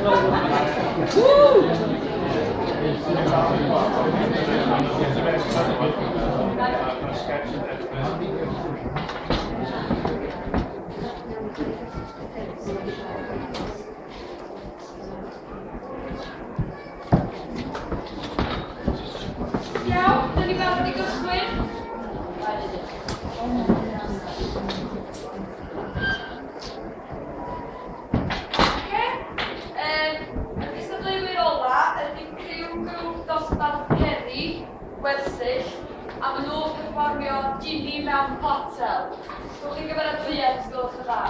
Iawn, dyn ni fel wedi Dysgwyr. Y cystadleuwyr ola ydy criw grŵp Dosbarth Ceri Gwersyllt a maen nhw'n perfformio Genie mewn potel. Rwy'n chi'n gyferadwyaeth, sgwylwch y dda.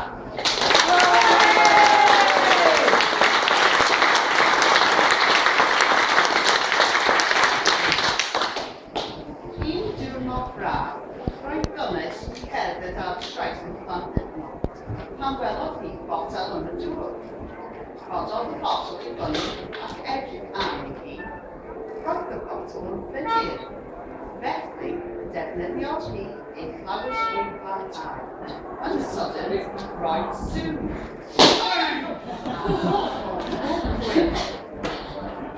Un diwrnod braf, roedd dynes i cerdded ar traeth yn Llandudno. Pan welodd hi botel yn y dŵr. Cododd y botel i fyny ac edrych arni hi. Roedd y botel yn ffadur. Felly, defnyddiodd hi ei llawysgriffa ar. Yn sydyn, roedd sŵn.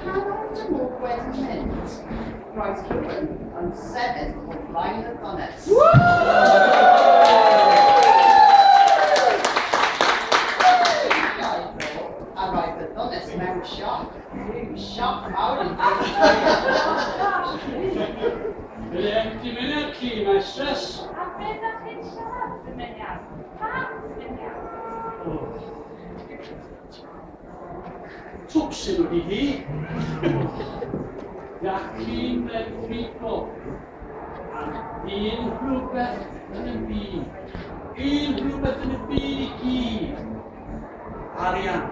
Pan oedd y mwg wedi mynd, roedd rhywun yn sefyll o flaen y ddynes. A roedd y ddynes mewn sioc. Sioc mawr yn Byddai'n dymuno'r ci, maestras. A beth ydych chi'n siarad, dymuniad? Pam, dymuniad? Twpsyn wedi hi. Dachin yn ffrico. Am un rhywbeth yn y byd. Un rhywbeth yn y byd i gyd. Arian.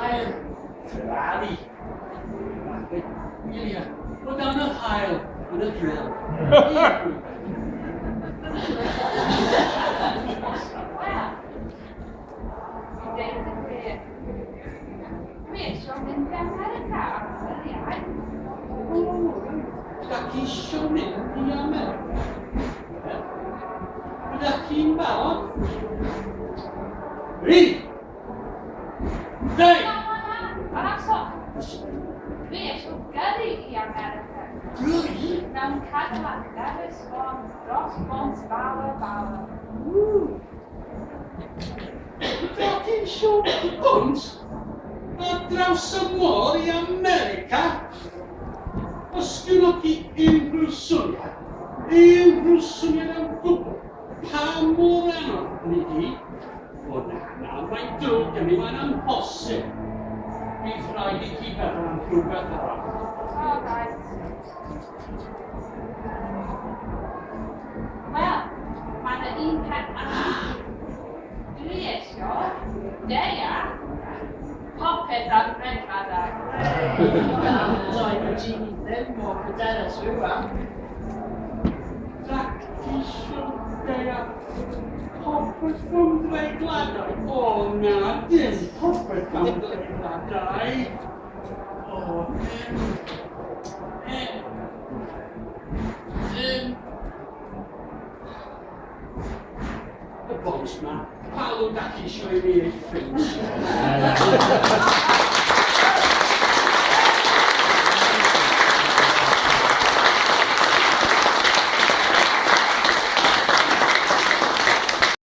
Ail. Ferrari. Wyliau. O dan yr hael yn y drill. Un rhywbeth. Wel, i ddeud y gwir. Dwi eisiau mynd i America, dymuniad. Ydych chi isio mynd i America? Ydych chi'n barod? Fi! Dei! Dwi eisiau gyrru i America. Rwy! Mewn Cadillac nevis o'n dros bont fawr. Ydych chi'n isio bwnt? Ar draws y môr i America? Os gynnoch chi unrhyw syniad am gwbl, pa mor anodd yn i di? O na, mae'n drwg gen i, mae'n amhosib. Bydd rhaid i chi feddwl am rhywbeth arall. O, right. Wel, mae yna un peth arall. Dwi eisiau deall popeth ar bregladau. Doedd y Genie ddim mor hyderus rhywun. Ac isio deall popeth am dregladau? O na, dim popeth am dregladau. O, y bons ma, palw da chi isio i mi ei ffrind.